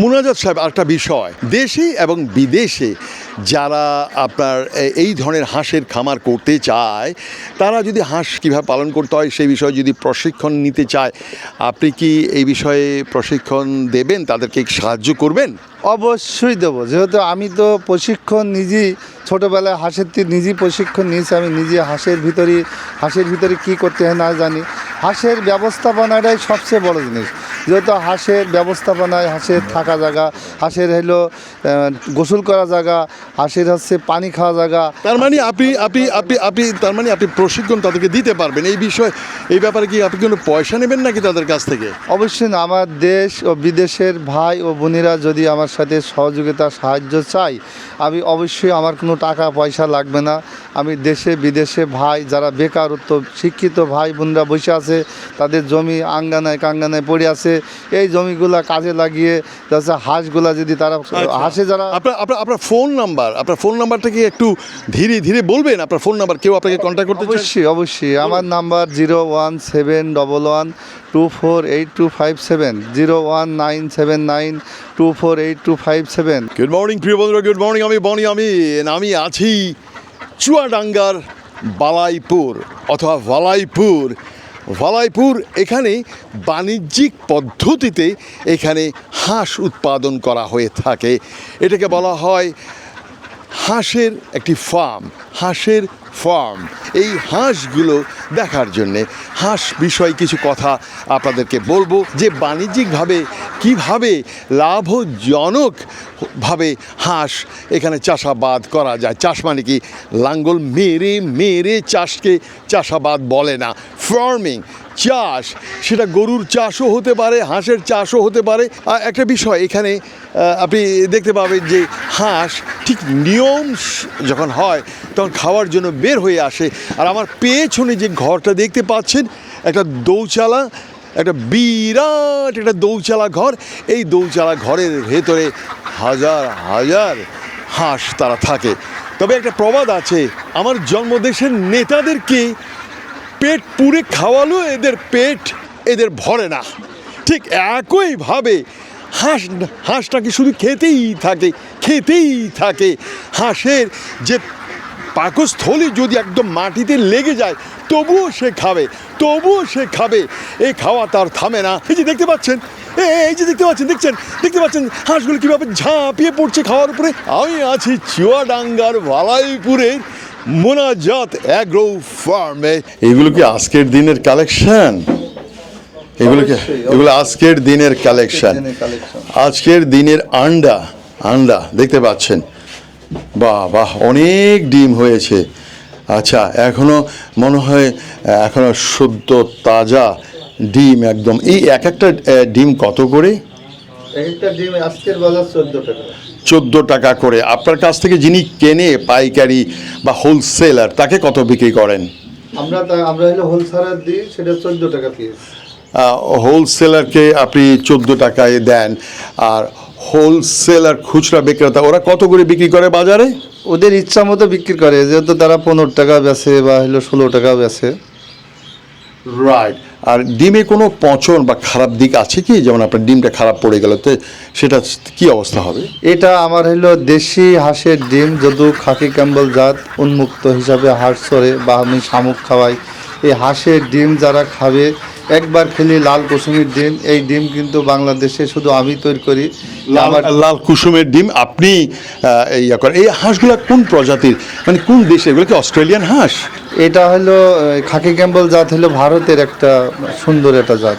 মুনাজাত সাহেব, আরেকটা বিষয়, দেশে এবং বিদেশে যারা আপনার এই ধরনের হাঁসের খামার করতে চায়, তারা যদি হাঁস কীভাবে পালন করতে হয় সেই বিষয়ে যদি প্রশিক্ষণ নিতে চায়, আপনি কি এই বিষয়ে প্রশিক্ষণ দেবেন, তাদেরকে সাহায্য করবেন? অবশ্যই দেবো, যেহেতু আমি তো প্রশিক্ষণ নিজেই ছোটোবেলায় হাঁসের নিজেই প্রশিক্ষণ নিয়েছি। আমি নিজে হাঁসের ভিতরে কী করতে হয় না জানি। হাঁসের ব্যবস্থাপনাটাই সবচেয়ে বড় জিনিস। যেহেতু হাঁসের ব্যবস্থাপনায় হাঁসের থাকা জায়গা, হাঁসের হলো গোসল করা জায়গা, হাঁসের হচ্ছে পানি খাওয়া জায়গা। তার মানে আপনি প্রশিক্ষণ তাদেরকে দিতে পারবেন এই বিষয়ে, এই ব্যাপারে কি আপনি কোনো পয়সা নেবেন নাকি তাদের কাছ থেকে? অবশ্যই না। আমার দেশ ও বিদেশের ভাই ও বোনেরা যদি আমার সাথে সহযোগিতা সাহায্য চাই, আমি অবশ্যই, আমার কোনো টাকা পয়সা লাগবে না। আমি দেশে বিদেশে ভাই যারা বেকারত্ব শিক্ষিত ভাই বোনরা বসে আছে, তাদের জমি আঙ্গানায় কাঙ্গানায় পড়ে আছে, এই জমিগুলা কাজে লাগিয়ে যাচ্ছে হাঁসগুলা যদি তারা হাঁসে যারা। আপনার ফোন নাম্বারটা কি একটু ধীরে ধীরে বলবেন? আপনার ফোন নাম্বার, কেউ আপনাকে কন্ট্যাক্ট করতে চায়? অবশ্যই আমার নাম্বার 01711248257, 01979248257। গুড মর্নিং প্রিয় বন্ধুরা, গুড মর্নিং। আমি বনি আমিন। আমি আছি চুয়াডাঙ্গার বালাইপুর অথবা ভালাইপুর। এখানে বাণিজ্যিক পদ্ধতিতে এখানে হাঁস উৎপাদন করা হয়ে থাকে। এটাকে বলা হয় হাঁসের একটি ফার্ম। এই হাঁসগুলো দেখার জন্যে হাঁস বিষয়ে কিছু কথা আপনাদেরকে বলবো, যে বাণিজ্যিকভাবে কিভাবে লাভজনকভাবে হাঁস এখানে চাষাবাদ করা যায়। চাষ মানে কি লাঙ্গল মেরে চাষকে চাষাবাদ বলে না। ফার্মিং, চাষ, সেটা গরুর চাষও হতে পারে, হাঁসের চাষও হতে পারে। আর একটা বিষয় এখানে আপনি দেখতে পাবেন যে হাঁস ঠিক নিয়ম যখন হয় তখন খাওয়ার জন্য বের হয়ে আসে। আর আমার পেছনে যে ঘরটা দেখতে পাচ্ছেন, একটা দৌচালা, একটা বিরাট একটা দৌচালা ঘর। এই দৌচালা ঘরের ভেতরে হাজার হাজার হাঁস তারা থাকে। তবে একটা প্রবাদ আছে, আমার জন্মদেশের নেতাদেরকে পেট পুরে খাওয়ালো এদের ভরে না। ঠিক একইভাবে হাঁসটাকে শুধু খেতেই থাকে। হাঁসের যে পাকস্থলী যদি একদম মাটিতে লেগে যায় তবুও সে খাবে। এই খাওয়া তার থামে না। এই যে দেখতে পাচ্ছেন হাঁসগুলো কীভাবে ঝাঁপিয়ে পড়ছে খাওয়ার উপরে। আমি আছি চুয়াডাঙ্গার ভালাইপুরের মুনাজাত অ্যাগ্রো ফার্মে। এগুলো কি আজকের দিনের কালেকশন? এগুলো আজকের দিনের কালেকশন। আজকের দিনের আন্ডা দেখতে পাচ্ছেন। বাহ, অনেক ডিম হয়েছে। আচ্ছা, এখনো মনে হয় এখনো সদ্য তাজা ডিম একদম। এই একটা ডিম কত করে? একটা ডিম আজকের বাজার 14 টাকা। 14 টাকা করে। আপনার কাছ থেকে যিনি কেনে পাইকারি বা হোলসেলার, তাকে কত বিক্রি করেন? আমরা হলো হোলসেলার দিই, সেটা 14 টাকা পিস। হোলসেলারকে আপনি 14 টাকায় দেন, আর হোলসেলার খুচরা বিক্রেতা ওরা কত করে বিক্রি করে বাজারে? ওদের ইচ্ছা মতো বিক্রি করে, যেহেতু তারা 15 টাকা বেচে বা হলো 16 টাকা বেচে। রাইট। আর ডিমে কোনো পচন বা খারাপ দিক আছে কি? যেমন আপনার ডিমটা খারাপ পড়ে গেল, তো সেটা কি অবস্থা হবে? এটা আমার হলো দেশি হাঁসের ডিম, যদু খাকি ক্যাম্বল জাত উন্মুক্ত হিসাবে হাঁস চড়ে বা আমি শামুক খাওয়াই। এই হাঁসের ডিম যারা খাবে, একবার খেলে লাল কুসুমের ডিম, এই ডিম কিন্তু বাংলাদেশে শুধু আমি তৈরি করি। লাল কুসুমের ডিম আপনি করেন। এই হাঁসগুলো কোন প্রজাতির, মানে কোন দেশের? এগুলো কি অস্ট্রেলিয়ান হাঁস? এটা হলো খাকি ক্যাম্বল জাত, হলো ভারতের একটা সুন্দর একটা জাত।